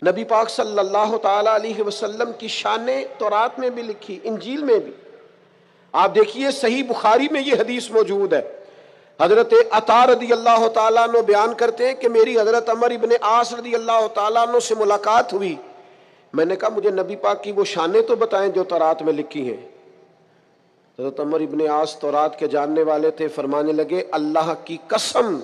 نبی پاک صلی اللہ تعالیٰ علیہ وسلم کی شانیں تورات میں بھی لکھی، انجیل میں بھی۔ آپ دیکھیے صحیح بخاری میں یہ حدیث موجود ہے، حضرت عطا رضی اللہ تعالیٰ عنہ بیان کرتے ہیں کہ میری حضرت عمر ابن عاص رضی اللہ تعالیٰ عنہ سے ملاقات ہوئی۔ میں نے کہا مجھے نبی پاک کی وہ شانیں تو بتائیں جو تورات میں لکھی ہیں۔ حضرت عمر ابن عاص تورات کے جاننے والے تھے، فرمانے لگے اللہ کی قسم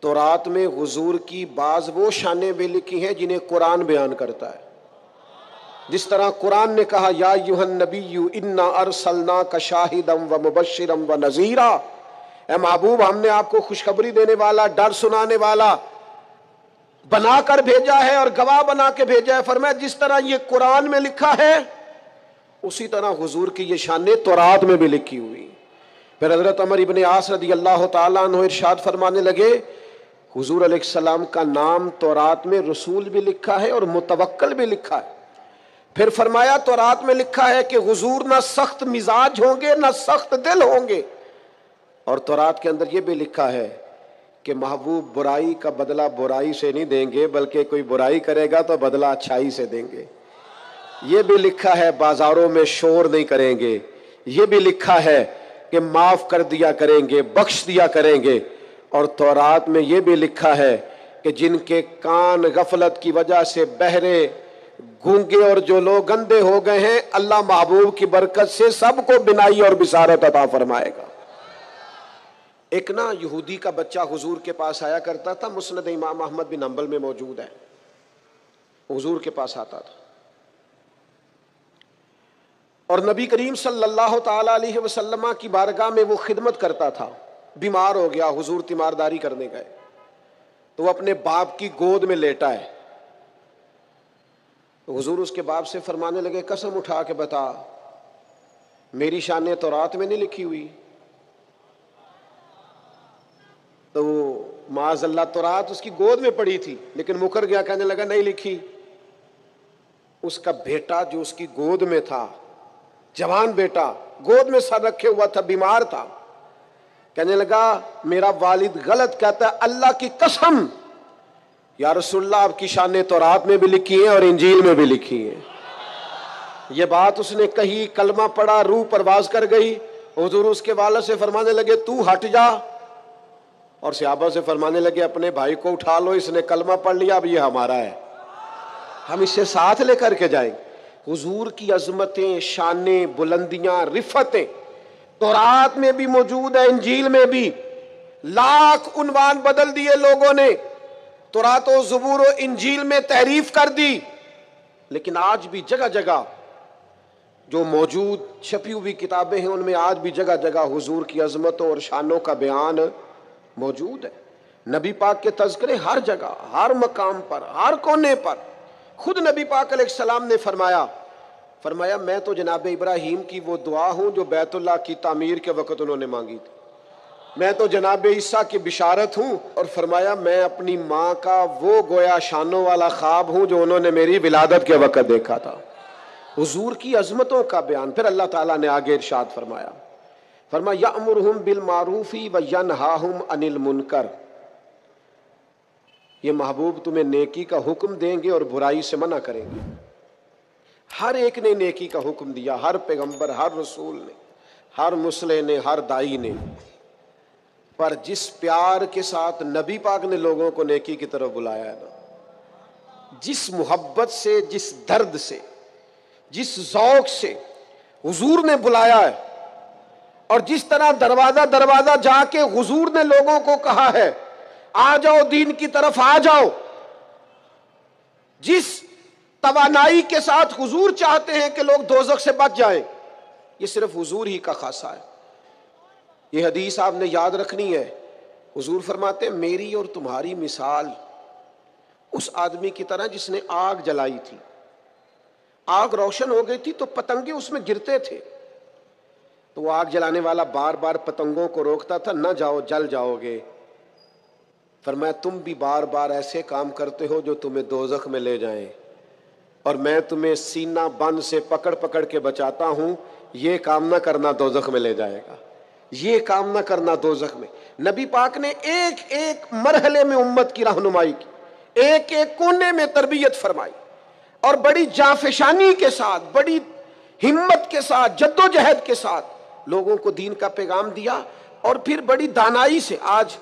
تورات میں حضور کی بعض وہ شانیں بھی لکھی ہیں جنہیں قرآن بیان کرتا ہے۔ جس طرح قرآن نے کہا یا ایھا النبی انا ارسلناک شاہدا ومبشرا ونذیرا، اے محبوب ہم نے آپ کو خوشخبری دینے والا، ڈر سنانے والا بنا کر بھیجا ہے اور گواہ بنا کے بھیجا ہے۔ فرمایا جس طرح یہ قرآن میں لکھا ہے اسی طرح حضور کی یہ شانیں تورات میں بھی لکھی ہوئی۔ پھر حضرت عمر ابن عاص رضی اللہ تعالیٰ عنہ ارشاد فرمانے لگے حضور علیہ السلام کا نام تورات میں رسول بھی لکھا ہے اور متوکل بھی لکھا ہے۔ پھر فرمایا تورات میں لکھا ہے کہ حضور نہ سخت مزاج ہوں گے نہ سخت دل ہوں گے، اور تورات کے اندر یہ بھی لکھا ہے کہ محبوب برائی کا بدلہ برائی سے نہیں دیں گے بلکہ کوئی برائی کرے گا تو بدلہ اچھائی سے دیں گے۔ یہ بھی لکھا ہے بازاروں میں شور نہیں کریں گے، یہ بھی لکھا ہے کہ معاف کر دیا کریں گے، بخش دیا کریں گے، اور تورات میں یہ بھی لکھا ہے کہ جن کے کان غفلت کی وجہ سے بہرے، گونگے اور جو لوگ گندے ہو گئے ہیں اللہ محبوب کی برکت سے سب کو بینائی اور بصارت عطا فرمائے گا۔ ایک نا یہودی کا بچہ حضور کے پاس آیا کرتا تھا، مسند امام احمد بن حنبل میں موجود ہے، حضور کے پاس آتا تھا اور نبی کریم صلی اللہ تعالی علیہ وسلم کی بارگاہ میں وہ خدمت کرتا تھا۔ بیمار ہو گیا، حضور تیمارداری کرنے گئے تو وہ اپنے باپ کی گود میں لیٹا ہے، تو حضور اس کے باپ سے فرمانے لگے قسم اٹھا کے بتا میری شانیں تورات میں نہیں لکھی ہوئی؟ تو معاذ اللہ تورات اس کی گود میں پڑی تھی لیکن مکر گیا، کہنے لگا نہیں لکھی۔ اس کا بیٹا جو اس کی گود میں تھا، جوان بیٹا گود میں سر رکھے ہوا تھا، بیمار تھا، کہنے لگا میرا والد غلط کہتا ہے، اللہ کی قسم یا رسول اللہ آپ کی شانیں تورات میں بھی لکھی ہیں اور انجیل میں بھی لکھی ہیں۔ یہ بات اس نے کہی، کلمہ پڑھا، روح پرواز کر گئی۔ حضور اس کے والد سے فرمانے لگے تو ہٹ جا، اور صحابہ سے فرمانے لگے اپنے بھائی کو اٹھا لو، اس نے کلمہ پڑھ لیا، اب یہ ہمارا ہے، ہم اسے ساتھ لے کر کے جائیں۔ حضور کی عظمتیں، شانیں، بلندیاں، رفتیں تورات میں بھی موجود ہے، انجیل میں بھی۔ لاکھ عنوان بدل دیے لوگوں نے، تورات و زبور و انجیل میں تحریف کر دی، لیکن آج بھی جگہ جگہ جو موجود چھپی ہوئی کتابیں ہیں ان میں آج بھی جگہ جگہ حضور کی عظمتوں اور شانوں کا بیان موجود ہے۔ نبی پاک کے تذکرے ہر جگہ، ہر مقام پر، ہر کونے پر۔ خود نبی پاک علیہ السلام نے فرمایا میں تو جناب ابراہیم کی وہ دعا ہوں جو بیت اللہ کی تعمیر کے وقت انہوں نے مانگی تھی، میں تو جناب عیسیٰ کی بشارت ہوں، اور فرمایا میں اپنی ماں کا وہ گویا شانوں والا خواب ہوں جو انہوں نے میری ولادت کے وقت دیکھا تھا۔ حضور کی عظمتوں کا بیان۔ پھر اللہ تعالیٰ نے آگے ارشاد فرمایا یأمرہم بالمعروف وینہاہم عن المنکر، یہ محبوب تمہیں نیکی کا حکم دیں گے اور برائی سے منع کریں گے۔ ہر ایک نے نیکی کا حکم دیا، ہر پیغمبر، ہر رسول نے، ہر مصلح نے، ہر دائی نے، پر جس پیار کے ساتھ نبی پاک نے لوگوں کو نیکی کی طرف بلایا ہے نا، جس محبت سے، جس درد سے، جس ذوق سے حضور نے بلایا ہے، اور جس طرح دروازہ دروازہ جا کے حضور نے لوگوں کو کہا ہے آ جاؤ دین کی طرف آ جاؤ، جس توانائی کے ساتھ حضور چاہتے ہیں کہ لوگ دوزخ سے بچ جائیں، یہ صرف حضور ہی کا خاصہ ہے۔ یہ حدیث آپ نے یاد رکھنی ہے۔ حضور فرماتے ہیں میری اور تمہاری مثال اس آدمی کی طرح جس نے آگ جلائی تھی، آگ روشن ہو گئی تھی تو پتنگے اس میں گرتے تھے، تو وہ آگ جلانے والا بار بار پتنگوں کو روکتا تھا نہ جاؤ جل جاؤ گے۔ فرمایا تم بھی بار بار ایسے کام کرتے ہو جو تمہیں دوزخ میں لے جائیں، اور میں تمہیں سینہ بند سے پکڑ پکڑ کے بچاتا ہوں، یہ کام نہ کرنا دوزخ میں لے جائے گا، یہ کام نہ کرنا دوزخ میں۔ نبی پاک نے ایک ایک مرحلے میں امت کی رہنمائی کی، ایک ایک کونے میں تربیت فرمائی اور بڑی جانفشانی کے ساتھ، بڑی ہمت کے ساتھ، جدوجہد کے ساتھ لوگوں کو دین کا پیغام دیا، اور پھر بڑی دانائی سے۔ آج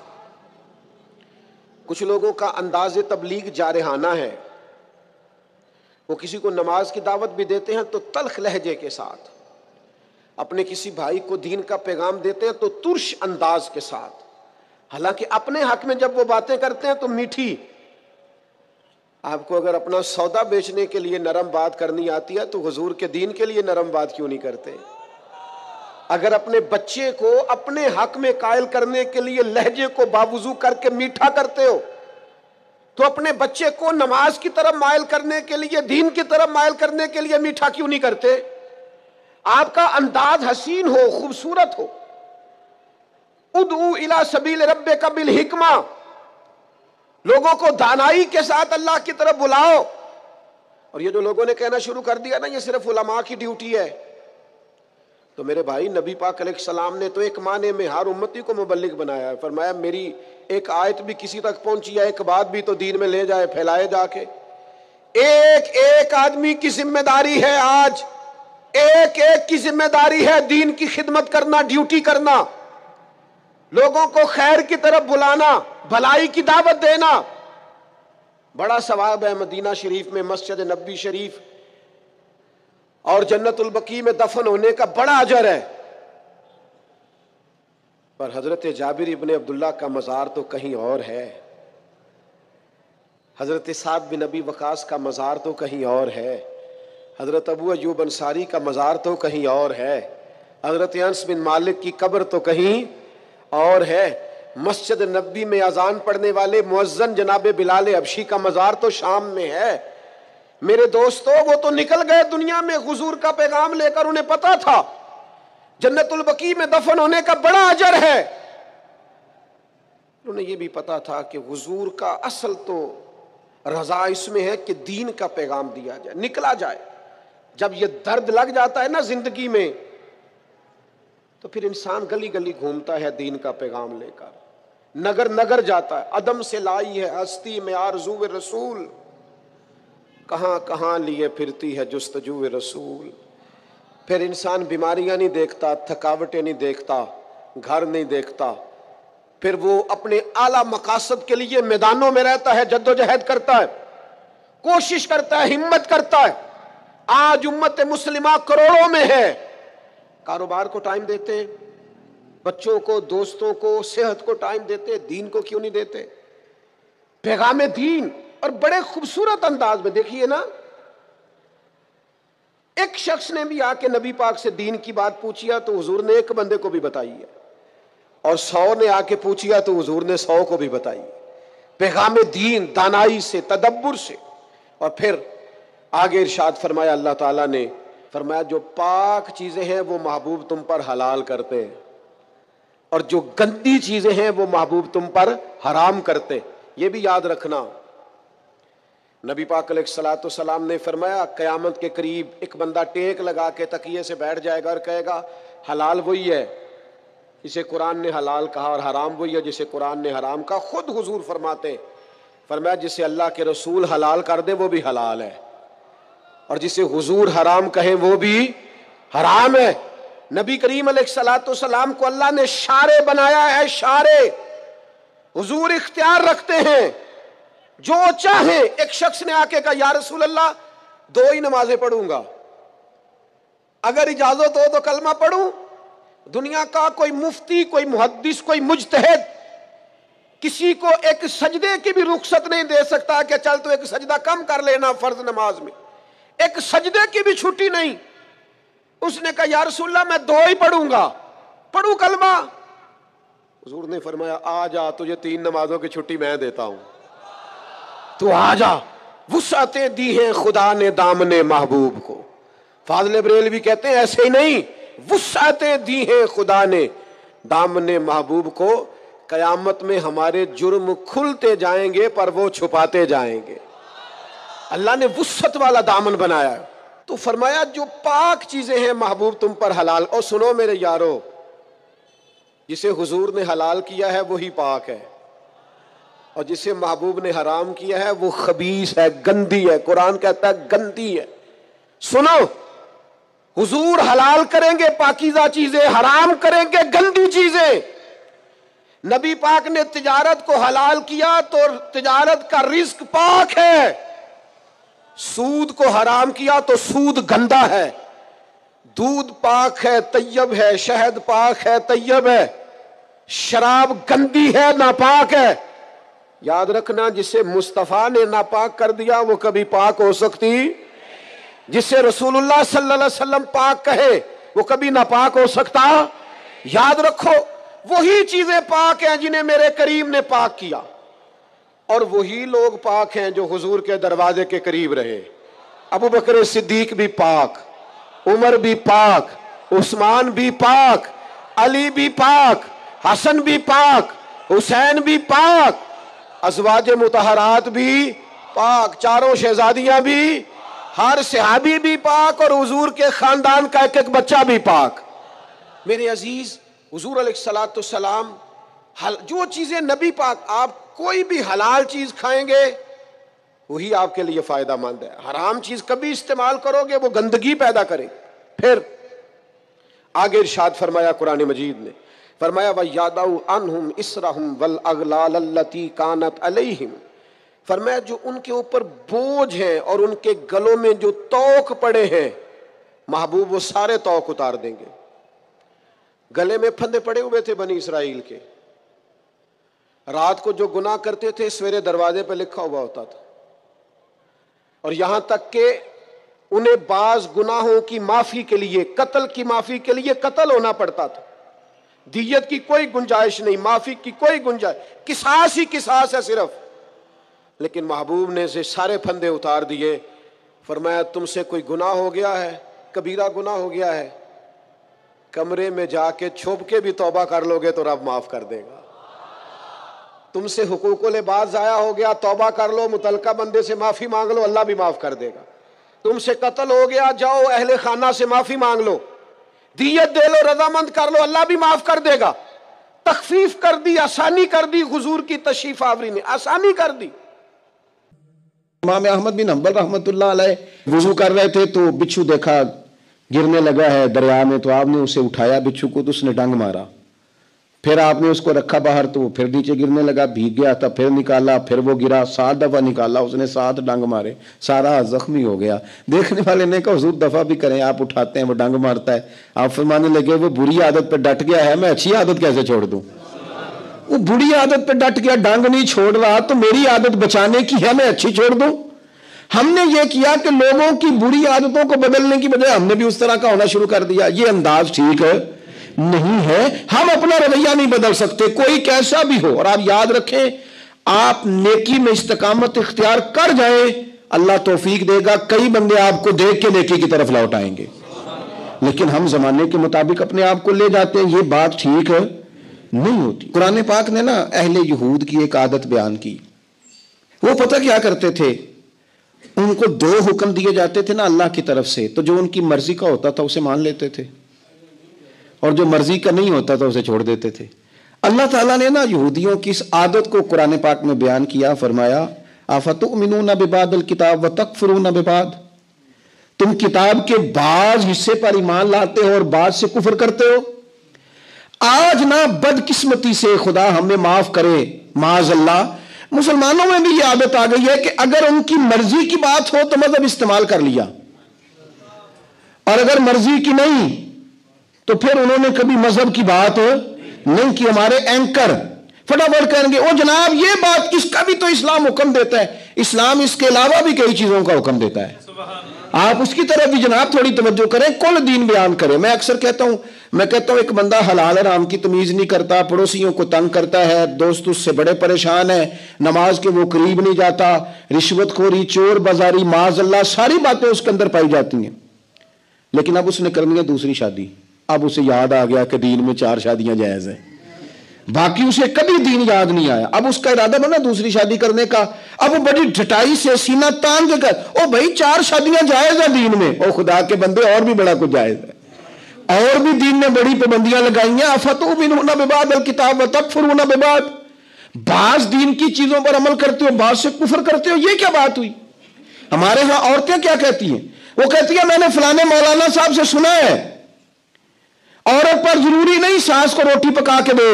کچھ لوگوں کا انداز تبلیغ جارحانہ ہے، وہ کسی کو نماز کی دعوت بھی دیتے ہیں تو تلخ لہجے کے ساتھ، اپنے کسی بھائی کو دین کا پیغام دیتے ہیں تو ترش انداز کے ساتھ، حالانکہ اپنے حق میں جب وہ باتیں کرتے ہیں تو میٹھی۔ آپ کو اگر اپنا سودا بیچنے کے لیے نرم بات کرنی آتی ہے تو حضور کے دین کے لیے نرم بات کیوں نہیں کرتے؟ اگر اپنے بچے کو اپنے حق میں قائل کرنے کے لیے لہجے کو باوضو کر کے میٹھا کرتے ہو تو اپنے بچے کو نماز کی طرف مائل کرنے کے لیے، دین کی طرف مائل کرنے کے لیے میٹھا کیوں نہیں کرتے؟ آپ کا انداز حسین ہو، خوبصورت ہو۔ ادعو الی سبیل ربک بالحکمہ، لوگوں کو دانائی کے ساتھ اللہ کی طرف بلاؤ۔ اور یہ جو لوگوں نے کہنا شروع کر دیا نا یہ صرف علماء کی ڈیوٹی ہے، تو میرے بھائی نبی پاک علیہ السلام نے تو ایک معنی میں ہر امتی کو مبلغ بنایا ہے۔ فرمایا میری ایک آیت بھی کسی تک پہنچی ہے، ایک بات بھی تو دین میں لے جائے، پھیلائے جا کے۔ ایک ایک آدمی کی ذمہ داری ہے، آج ایک ایک کی ذمہ داری ہے دین کی خدمت کرنا، ڈیوٹی کرنا، لوگوں کو خیر کی طرف بلانا، بھلائی کی دعوت دینا۔ بڑا ثواب ہے مدینہ شریف میں مسجد نبوی شریف اور جنت البقیع میں دفن ہونے کا بڑا اجر ہے، پر حضرت جابر ابن عبداللہ کا مزار تو کہیں اور ہے، حضرت سعد بن ابی وقاص کا مزار تو کہیں اور ہے، حضرت ابو ایوب انصاری کا مزار تو کہیں اور ہے، حضرت انس بن مالک کی قبر تو کہیں اور ہے، مسجد نبوی میں اذان پڑھنے والے مؤذن جناب بلال حبشی کا مزار تو شام میں ہے۔ میرے دوستو وہ تو نکل گئے دنیا میں حضور کا پیغام لے کر، انہیں پتا تھا جنت البقیع میں دفن ہونے کا بڑا اجر ہے، انہیں یہ بھی پتا تھا کہ حضور کا اصل تو رضا اس میں ہے کہ دین کا پیغام دیا جائے، نکلا جائے۔ جب یہ درد لگ جاتا ہے نا زندگی میں تو پھر انسان گلی گلی گھومتا ہے دین کا پیغام لے کر، نگر نگر جاتا ہے۔ عدم سے لائی ہے ہستی میں آرزو رسول، کہاں کہاں لیے پھرتی ہے جستجو رسول۔ پھر انسان بیماریاں نہیں دیکھتا، تھکاوٹیں نہیں دیکھتا، گھر نہیں دیکھتا، پھر وہ اپنے اعلیٰ مقاصد کے لیے میدانوں میں رہتا ہے، جدوجہد کرتا ہے، کوشش کرتا ہے، ہمت کرتا ہے۔ آج امت مسلمہ کروڑوں میں ہے، کاروبار کو ٹائم دیتے ہیں، بچوں کو، دوستوں کو، صحت کو ٹائم دیتے، دین کو کیوں نہیں دیتے؟ پیغام دین اور بڑے خوبصورت انداز میں دیکھیے نا، ایک شخص نے بھی آ کے نبی پاک سے دین کی بات پوچھی ہے تو حضور نے ایک بندے کو بھی بتائی ہے، اور 100 نے آ کے پوچھی ہے تو حضور نے 100 کو بھی بتائی ہے۔ پیغام دین دانائی سے، تدبر سے۔ اور پھر آگے ارشاد فرمایا اللہ تعالیٰ نے، فرمایا جو پاک چیزیں ہیں وہ محبوب تم پر حلال کرتے ہیں، اور جو گندی چیزیں ہیں وہ محبوب تم پر حرام کرتے۔ یہ بھی یاد رکھنا، نبی پاک علیہ الصلوۃ والسلام نے فرمایا قیامت کے قریب ایک بندہ ٹیک لگا کے تکیے سے بیٹھ جائے گا اور کہے گا حلال وہی ہے جسے قرآن نے حلال کہا، اور حرام وہی ہے جسے قرآن نے حرام کہا۔ خود حضور فرماتے ہیں، فرمایا جسے اللہ کے رسول حلال کر دے وہ بھی حلال ہے، اور جسے حضور حرام کہیں وہ بھی حرام ہے۔ نبی کریم علیہ الصلوۃ والسلام کو اللہ نے شارع بنایا ہے، شارع۔ حضور اختیار رکھتے ہیں، جو چاہیں۔ ایک شخص نے آ کے کہا یا رسول اللہ 2 ہی نمازیں پڑھوں گا، اگر اجازت ہو تو کلمہ پڑھوں۔ دنیا کا کوئی مفتی، کوئی محدث، کوئی مجتہد کسی کو ایک سجدے کی بھی رخصت نہیں دے سکتا کہ چل تو ایک سجدہ کم کر لینا فرض نماز میں، ایک سجدے کی بھی چھٹی نہیں۔ اس نے کہا یا رسول اللہ میں 2 ہی پڑھوں گا، پڑھوں کلمہ؟ حضور نے فرمایا آ جا، تجھے 3 نمازوں کی چھٹی میں دیتا ہوں، تو آ جا۔ وسعتیں دی ہیں خدا نے دامن محبوب کو۔ فاضل بریلوی کہتے ہیں ایسے ہی نہیں، وسعتیں دی ہیں خدا نے دامن محبوب کو، قیامت میں ہمارے جرم کھلتے جائیں گے پر وہ چھپاتے جائیں گے۔ اللہ نے وسعت والا دامن بنایا ہے، تو فرمایا جو پاک چیزیں ہیں محبوب تم پر حلال۔ اور سنو میرے یارو، جسے حضور نے حلال کیا ہے وہی پاک ہے، اور جسے محبوب نے حرام کیا ہے وہ خبیث ہے، گندی ہے، قرآن کہتا ہے گندی ہے۔ سنو، حضور حلال کریں گے پاکیزہ چیزیں، حرام کریں گے گندی چیزیں۔ نبی پاک نے تجارت کو حلال کیا تو تجارت کا رزق پاک ہے، سود کو حرام کیا تو سود گندا ہے۔ دودھ پاک ہے، طیب ہے، شہد پاک ہے، طیب ہے، شراب گندی ہے، ناپاک ہے۔ یاد رکھنا، جسے مصطفیٰ نے ناپاک کر دیا وہ کبھی پاک ہو سکتی، جسے رسول اللہ صلی اللہ علیہ وسلم پاک کہے وہ کبھی ناپاک ہو سکتا۔ یاد رکھو، وہی چیزیں پاک ہیں جنہیں میرے کریم نے پاک کیا، اور وہی لوگ پاک ہیں جو حضور کے دروازے کے قریب رہے۔ ابو بکر صدیق بھی پاک، عمر بھی پاک، عثمان بھی پاک، علی بھی پاک، حسن بھی پاک، حسین بھی پاک، ازواج مطہرات بھی پاک، چاروں شہزادیاں بھی، ہر صحابی بھی پاک، اور حضور کے خاندان کا ایک ایک بچہ بھی پاک۔ میرے عزیز، حضور علیہ الصلوۃ والسلام جو چیزیں نبی پاک، آپ کوئی بھی حلال چیز کھائیں گے وہی آپ کے لیے فائدہ مند ہے۔ حرام چیز کبھی استعمال کرو گے وہ گندگی پیدا کرے۔ پھر آگے ارشاد فرمایا قرآن مجید نے، فرمایا وَيَضَعُ عَنْهُمْ إِصْرَهُمْ وَالْأَغْلَالَ الَّتِي كَانَتْ عَلَيْهِمْ، فرمایا جو ان کے اوپر بوجھ ہیں اور ان کے گلوں میں جو توق پڑے ہیں، محبوب وہ سارے توق اتار دیں گے۔ گلے میں پھندے پڑے ہوئے تھے بنی اسرائیل کے، رات کو جو گناہ کرتے تھے سویرے دروازے پہ لکھا ہوا ہوتا تھا، اور یہاں تک کہ انہیں بعض گناہوں کی معافی کے لیے، قتل کی معافی کے لیے قتل ہونا پڑتا تھا۔ دیت کی کوئی گنجائش نہیں، معافی کی کوئی گنجائش، قصاص ہی قصاص ہے صرف۔ لیکن محبوب نے سے سارے پھندے اتار دیے، فرمایا تم سے کوئی گناہ ہو گیا ہے، کبیرہ گناہ ہو گیا ہے، کمرے میں جا کے چھپ کے بھی توبہ کر لو گے تو رب معاف کر دے گا۔ تم سے حقوق العباد ضائع ہو گیا، توبہ کر لو، متعلقہ بندے سے معافی مانگ لو، اللہ بھی معاف کر دے گا۔ تم سے قتل ہو گیا، جاؤ اہل خانہ سے معافی مانگ لو، دیت دے لو، رضامند کر لو، اللہ بھی معاف کر دے گا۔ تخفیف کر دی، آسانی کر دی، حضور کی تشریف آوری نے آسانی کر دی۔ امام احمد بن حنبل رحمۃ اللہ علیہ وضو کر رہے تھے تو بچھو دیکھا گرنے لگا ہے دریا میں، تو آپ نے اسے اٹھایا بچھو کو، تو اس نے ڈنگ مارا، پھر آپ نے اس کو رکھا باہر تو وہ پھر نیچے گرنے لگا، بھیگ گیا تھا، پھر نکالا، پھر وہ گرا، 7 دفعہ نکالا، اس نے 7 ڈنگ مارے، سارا زخمی ہو گیا۔ دیکھنے والے نے کہا حضور دفعہ بھی کریں، آپ اٹھاتے ہیں وہ ڈنگ مارتا ہے۔ آپ فرمانے لگے وہ بری عادت پہ ڈٹ گیا ہے، میں اچھی عادت کیسے چھوڑ دوں؟ وہ بری عادت پہ ڈٹ گیا، ڈنگ نہیں چھوڑ رہا، تو میری عادت بچانے کی ہے، میں اچھی چھوڑ دوں؟ ہم نے یہ کیا کہ لوگوں کی بری عادتوں کو بدلنے کی بجائے ہم نے بھی اس طرح کا ہونا شروع کر دیا۔ یہ انداز ٹھیک ہے نہیں ہے، ہم اپنا رویہ نہیں بدل سکتے، کوئی کیسا بھی ہو۔ اور آپ یاد رکھیں، آپ نیکی میں استقامت اختیار کر جائیں، اللہ توفیق دے گا، کئی بندے آپ کو دیکھ کے نیکی کی طرف لوٹ آئیں گے۔ لیکن ہم زمانے کے مطابق اپنے آپ کو لے جاتے ہیں، یہ بات ٹھیک نہیں ہوتی۔ قرآن پاک نے نا اہل یہود کی ایک عادت بیان کی۔ وہ پتہ کیا کرتے تھے، ان کو 2 حکم دیے جاتے تھے نا اللہ کی طرف سے، تو جو ان کی مرضی کا ہوتا تھا اسے مان لیتے تھے، اور جو مرضی کا نہیں ہوتا تھا اسے چھوڑ دیتے تھے۔ اللہ تعالیٰ نے نا یہودیوں کی اس عادت کو قرآن پاک میں بیان کیا، فرمایا افتؤمنون ببعض الکتاب وتکفرون ببعض، تم کتاب کے بعض حصے پر ایمان لاتے ہو اور بعض سے کفر کرتے ہو۔ آج نا بدقسمتی سے، خدا ہمیں معاف کرے، معاذ اللہ، مسلمانوں میں بھی یہ عادت آ گئی ہے کہ اگر ان کی مرضی کی بات ہو تو مذہب استعمال کر لیا، اور اگر مرضی کی نہیں تو پھر انہوں نے کبھی مذہب کی بات نہیں کی۔ ہمارے اینکر فٹافٹ کہیں گے او جناب یہ بات کس کا، بھی تو اسلام حکم دیتا ہے، اسلام اس کے علاوہ بھی کئی چیزوں کا حکم دیتا ہے، آپ اس کی طرف بھی جناب تھوڑی توجہ کریں، کل دین بیان کریں۔ میں اکثر کہتا ہوں ایک بندہ حلال حرام کی تمیز نہیں کرتا، پڑوسیوں کو تنگ کرتا ہے، دوست اس سے بڑے پریشان ہیں، نماز کے وہ قریب نہیں جاتا، رشوت خوری، چور بازاری، معاذ اللہ ساری باتیں اس کے اندر پائی جاتی ہیں، لیکن اب اس نے کرنی ہے دوسری شادی، اب اسے یاد آ گیا کہ دین میں 4 شادیاں جائز ہیں، باقی اسے کبھی دین یاد نہیں آیا، اب اس کا ارادہ بنا دوسری شادی کرنے کا، اب وہ بڑی ڈٹائی سے سینہ تان کے کر او بھائی 4 شادیاں جائز ہیں دین میں، او خدا کے بندے اور بھی بڑا کچھ جائز ہے، اور بھی دین نے بڑی پابندیاں لگائی ہیں۔ افتؤمنون ببعض الکتاب وتکفرون ببعض، بعض دین کی چیزوں پر عمل کرتے ہو، بعض سے کفر کرتے ہو، یہ کیا بات ہوئی؟ ہمارے ہاں عورتیں کیا کہتی ہیں؟ وہ کہتی ہیں میں نے فلانے مولانا صاحب سے سنا ہے عورت پر ضروری نہیں ساس کو روٹی پکا کے دے،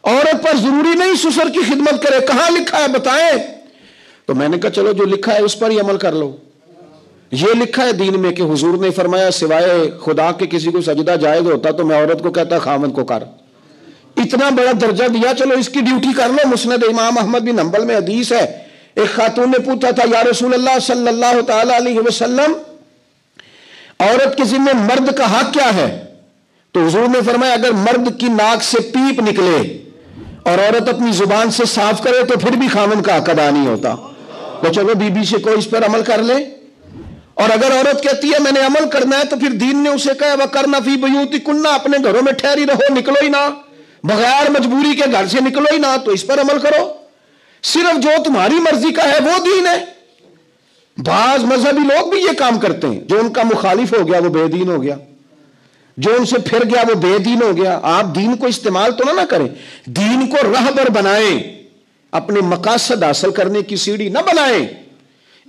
عورت پر ضروری نہیں سسر کی خدمت کرے، کہاں لکھا ہے بتائیں؟ تو میں نے کہا چلو جو لکھا ہے اس پر ہی عمل کر لو۔ یہ لکھا ہے دین میں کہ حضور نے فرمایا سوائے خدا کے کسی کو سجدہ جائز ہوتا تو میں عورت کو کہتا خامد کو کر، اتنا بڑا درجہ دیا، چلو اس کی ڈیوٹی کر لو۔ مسند امام احمد بن حنبل میں حدیث ہے، ایک خاتون نے پوچھا تھا یا رسول اللہ صلی اللہ تعالی علیہ وسلم عورت کے ذمہ مرد کا حق کیا ہے؟ تو حضور نے فرمایا اگر مرد کی ناک سے پیپ نکلے اور عورت اپنی زبان سے صاف کرے تو پھر بھی خامن کا حق ادا نہیں ہوتا۔ تو چلو بی بی سے کوئی اس پر عمل کر لے۔ اور اگر عورت کہتی ہے میں نے عمل کرنا ہے تو پھر دین نے اسے کہا وَقَرْنَ فِي بُيُوتِكُنَّ، اپنے گھروں میں ٹھہری رہو، نکلو ہی نہ، بغیر مجبوری کے گھر سے نکلو ہی نہ، تو اس پر عمل کرو۔ صرف جو تمہاری مرضی کا ہے وہ دین ہے۔ بعض مذہبی لوگ بھی یہ کام کرتے ہیں، جو ان کا مخالف ہو گیا وہ بے دین ہو گیا، جو ان سے پھر گیا وہ بے دین ہو گیا۔ آپ دین کو استعمال تو نہ کریں، دین کو رہبر بنائیں، اپنے مقاصد حاصل کرنے کی سیڑھی نہ بنائیں۔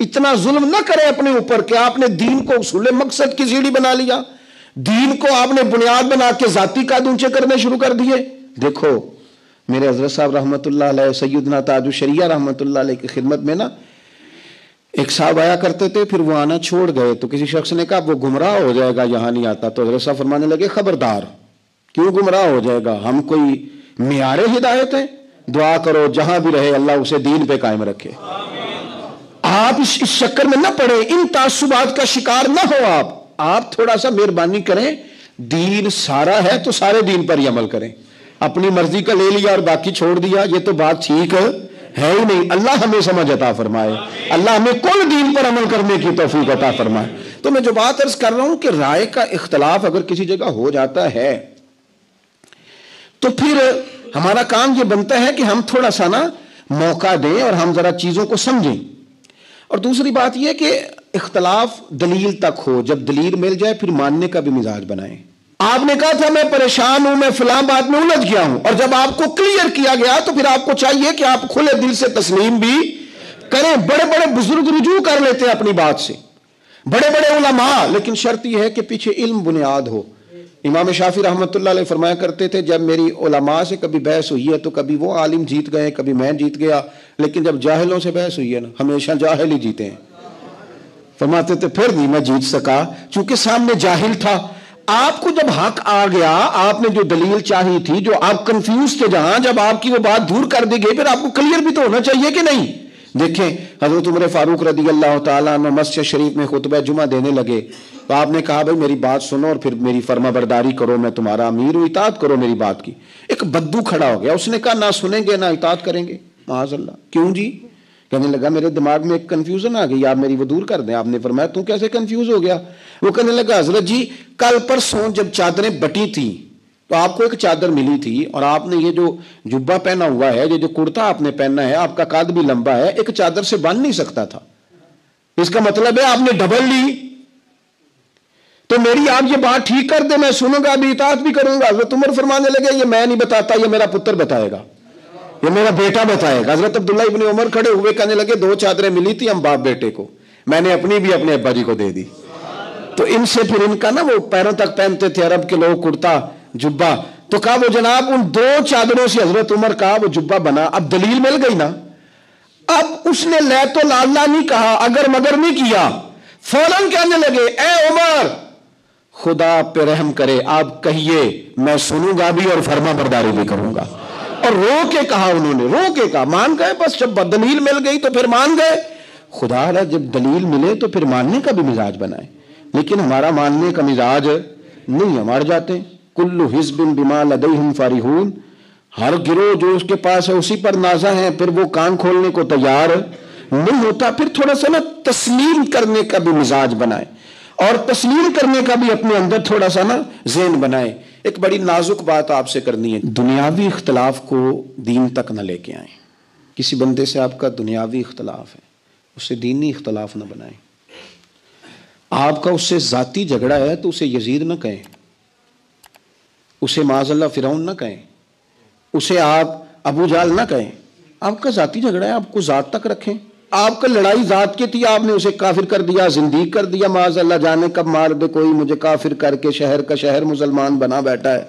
اتنا ظلم نہ کریں اپنے اوپر کہ آپ نے دین کو اصول مقصد کی سیڑھی بنا لیا، دین کو آپ نے بنیاد بنا کے ذاتی قد اونچے کرنے شروع کر دیے۔ دیکھو میرے حضرت صاحب رحمت اللہ علیہ، سیدنا تاج الشریعہ رحمت اللہ علیہ کی خدمت میں نا ایک صاحب آیا کرتے تھے، پھر وہ آنا چھوڑ گئے تو کسی شخص نے کہا وہ گمراہ ہو جائے گا یہاں نہیں آتا، تو حضرت صاحب فرمانے لگے خبردار، کیوں گمراہ ہو جائے گا؟ ہم کوئی معیار ہدایت ہیں؟ دعا کرو جہاں بھی رہے اللہ اسے دین پہ قائم رکھے۔ آپ اس چکر میں نہ پڑے، ان تعصبات کا شکار نہ ہو۔ آپ تھوڑا سا مہربانی کریں، دین سارا ہے تو سارے دین پر ہی عمل کریں۔ اپنی مرضی کا لے لیا اور باقی چھوڑ دیا، یہ تو بات ٹھیک ہے ہی نہیں۔ اللہ ہمیں سمجھ عطا فرمائے، اللہ ہمیں کل دین پر عمل کرنے کی توفیق عطا فرمائے۔ تو میں جو بات عرض کر رہا ہوں کہ رائے کا اختلاف اگر کسی جگہ ہو جاتا ہے تو پھر ہمارا کام یہ بنتا ہے کہ ہم تھوڑا سا نا موقع دیں اور ہم ذرا چیزوں کو سمجھیں۔ اور دوسری بات یہ کہ اختلاف دلیل تک ہو، جب دلیل مل جائے پھر ماننے کا بھی مزاج بنائیں۔ آپ نے کہا تھا میں پریشان ہوں، میں فلاں بات میں الجھ گیا ہوں، اور جب آپ کو کلیئر کیا گیا تو پھر آپ کو چاہیے کہ آپ کھلے دل سے تسلیم بھی کریں۔ بڑے بڑے بزرگ رجوع کر لیتے ہیں اپنی بات سے، بڑے بڑے علماء، لیکن شرط یہ ہے کہ پیچھے علم بنیاد ہو۔ امام شافعی رحمت اللہ علیہ فرمایا کرتے تھے جب میری علماء سے کبھی بحث ہوئی ہے تو کبھی وہ عالم جیت گئے، کبھی میں جیت گیا، لیکن جب جاہلوں سے بحث ہوئی ہے نا ہمیشہ جاہل ہی جیتے ہیں۔ فرماتے تھے پھر نہیں میں جیت سکا چونکہ سامنے جاہل تھا۔ آپ کو جب حق آ گیا، آپ نے جو دلیل چاہی تھی، جو آپ کنفیوز تھے جہاں، جب آپ کی وہ بات دور کر دی گئی پھر آپ کو کلیئر بھی تو ہونا چاہیے کہ نہیں؟ دیکھیں حضرت عمر فاروق رضی اللہ تعالیٰ عنہ مسجد شریف میں خطبہ جمعہ دینے لگے تو آپ نے کہا بھائی میری بات سنو اور پھر میری فرما برداری کرو، میں تمہارا امیر ہوں، اطاعت کرو میری بات کی۔ ایک بدو کھڑا ہو گیا، اس نے کہا نہ سنیں گے نہ اطاعت کریں گے، معاذ اللہ۔ کیوں جی؟ کہنے لگا میرے دماغ میں ایک کنفیوژن آ گئی، آپ میری وہ دور کر دیں۔ آپ نے فرمایا تو کیسے کنفیوز ہو گیا؟ وہ کہنے لگا حضرت جی کل پرسوں جب چادریں بٹی تھیں تو آپ کو ایک چادر ملی تھی اور آپ نے یہ جو جبہ پہنا ہوا ہے، یہ جو کرتا آپ نے پہنا ہے، آپ کا قد بھی لمبا ہے، ایک چادر سے باندھ نہیں سکتا تھا، اس کا مطلب ہے آپ نے ڈبل لی، تو میری آپ یہ بات ٹھیک کر دیں، میں سنوں گا بھی اطاعت بھی کروں گا۔ حضرت عمر فرمانے لگے یہ میں نہیں بتاتا، یہ میرا پتر بتائے گا، یہ میرا بیٹا بتائے گا۔ حضرت عبداللہ ابن عمر کھڑے ہوئے کہنے لگے دو چادریں ملی تھی ہم باپ بیٹے کو، میں نے اپنی بھی اپنے ابا جی کو دے دی۔ تو ان سے پھر ان کا نا وہ پیروں تک پہنتے تھے عرب کے لوگ کرتا جبہ، تو کہا وہ جناب ان دو چادروں سے حضرت عمر کا وہ جبہ بنا۔ اب دلیل مل گئی نا، اب اس نے لے تو لالا نہیں کہا، اگر مگر نہیں کیا، فوراً کہنے لگے اے عمر خدا پہ رحم کرے، آپ کہیے میں سنوں گا بھی اور فرما برداری بھی کروں گا۔ اور رو کے کہا، انہوں نے رو کے کہا، مان گئے، بس جب دلیل مل گئی تو پھر مان گئے۔ خدا را جب دلیل ملے تو پھر ماننے کا بھی مزاج بنائے، لیکن ہمارا ماننے کا مزاج نہیں، ہمار جاتے ہیں کل حزب بما لدیہم فرحون، ہر گروہ جو اس کے پاس ہے اسی پر نازا ہے، پھر وہ کان کھولنے کو تیار نہیں ہوتا۔ پھر تھوڑا سا نا تسلیم کرنے کا بھی مزاج بنائے اور تسلیم کرنے کا بھی اپنے اندر تھوڑا سا نا ذہن بنائے۔ ایک بڑی نازک بات آپ سے کرنی ہے، دنیاوی اختلاف کو دین تک نہ لے کے آئیں۔ کسی بندے سے آپ کا دنیاوی اختلاف ہے، اس سے دینی اختلاف نہ بنائیں۔ آپ کا اس سے ذاتی جھگڑا ہے تو اسے یزید نہ کہیں، اسے معاذ اللہ فرعون نہ کہیں، اسے آپ ابو جہل نہ کہیں آپ کا ذاتی جھگڑا ہے، آپ کو ذات تک رکھیں. آپ کا لڑائی ذات کی تھی، آپ نے اسے کافر کر دیا، زندیق کر دیا، معاذ اللہ جانے کب مار دے کوئی مجھے کافر کر کے شہر کا شہر مسلمان بنا بیٹھا ہے.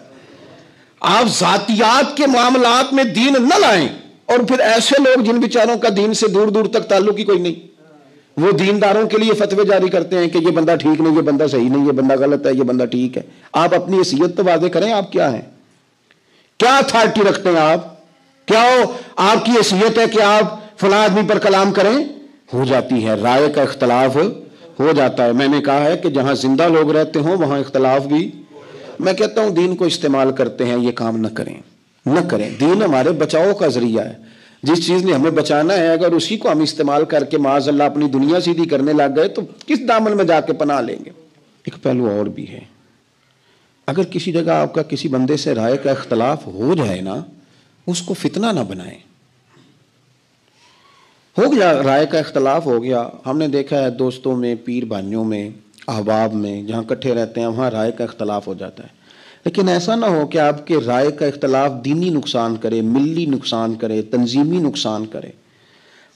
آپ ذاتیات کے معاملات میں دین نہ لائیں. اور پھر ایسے لوگ جن بیچاروں کا دین سے دور دور تک تعلق ہی کوئی نہیں، وہ دینداروں کے لیے فتوے جاری کرتے ہیں کہ یہ بندہ ٹھیک نہیں، یہ بندہ صحیح نہیں، یہ بندہ غلط ہے، یہ بندہ ٹھیک ہے. آپ اپنی حیثیت تو واضح کریں، آپ کیا ہیں، کیا اتھارٹی رکھتے ہیں آپ، کیا آپ کی حیثیت ہے کہ آپ فلاں آدمی پر کلام کریں؟ ہو جاتی ہے، رائے کا اختلاف ہو جاتا ہے. میں نے کہا ہے کہ جہاں زندہ لوگ رہتے ہوں وہاں اختلاف بھی. میں کہتا ہوں دین کو استعمال کرتے ہیں، یہ کام نہ کریں، نہ کریں. دین ہمارے بچاؤ کا ذریعہ ہے. جس چیز نے ہمیں بچانا ہے اگر اسی کو ہم استعمال کر کے معاذ اللہ اپنی دنیا سیدھی کرنے لگ گئے تو کس دامن میں جا کے پناہ لیں گے. ایک پہلو اور بھی ہے، اگر کسی جگہ آپ کا کسی بندے سے رائے کا اختلاف ہو جائے نا، اس کو فتنہ نہ بنائیں. ہو گیا رائے کا اختلاف ہو گیا، ہم نے دیکھا ہے دوستوں میں، پیر بھائیوں میں، احباب میں، جہاں کٹھے رہتے ہیں وہاں رائے کا اختلاف ہو جاتا ہے. لیکن ایسا نہ ہو کہ آپ کے رائے کا اختلاف دینی نقصان کرے، ملی نقصان کرے، تنظیمی نقصان کرے،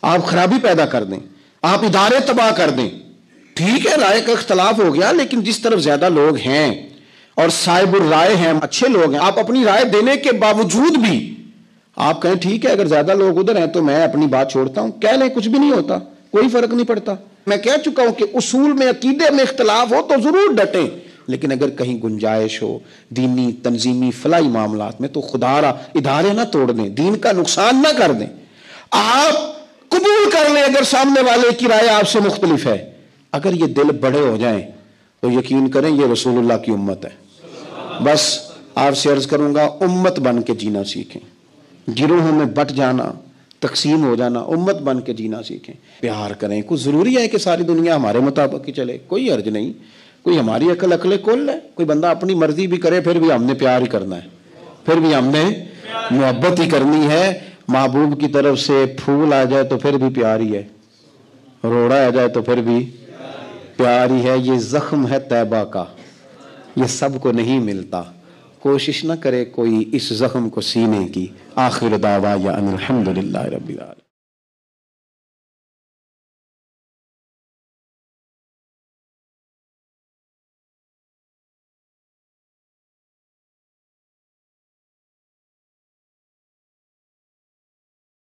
آپ خرابی پیدا کر دیں، آپ ادارے تباہ کر دیں. ٹھیک ہے رائے کا اختلاف ہو گیا، لیکن جس طرف زیادہ لوگ ہیں اور صاحب الرائے ہیں، اچھے لوگ ہیں، آپ اپنی رائے دینے کے باوجود بھی آپ کہیں ٹھیک ہے اگر زیادہ لوگ ادھر ہیں تو میں اپنی بات چھوڑتا ہوں، کہہ لیں کچھ بھی نہیں ہوتا، کوئی فرق نہیں پڑتا. میں کہہ چکا ہوں کہ اصول میں، عقیدے میں اختلاف ہو تو ضرور ڈٹیں، لیکن اگر کہیں گنجائش ہو دینی، تنظیمی، فلاحی معاملات میں تو خدا را ادارے نہ توڑ دیں، دین کا نقصان نہ کر دیں. آپ قبول کر لیں اگر سامنے والے کی رائے آپ سے مختلف ہے، اگر یہ دل بڑے ہو جائیں تو یقین کریں یہ رسول اللہ کی امت ہے. بس آپ سے عرض کروں گا امت بن کے جینا سیکھیں، گروہوں میں بٹ جانا، تقسیم ہو جانا، امت بن کے جینا سیکھیں. پیار کریں. کچھ ضروری ہے کہ ساری دنیا ہمارے مطابق ہی چلے، کوئی حرج نہیں. کوئی ہماری عقل کل ہے، کوئی بندہ اپنی مرضی بھی کرے پھر بھی ہم نے پیار ہی کرنا ہے، پھر بھی ہم نے محبت ہی کرنی ہے. محبوب کی طرف سے پھول آ جائے تو پھر بھی پیار ہی ہے، روڑا آ جائے تو پھر بھی پیار ہی ہے. یہ زخم ہے طیبہ کا، یہ سب کو نہیں ملتا. کوشش نہ کرے کوئی اس زخم کو سینے کی. آخر دعوانا ان الحمدللہ رب العالمین.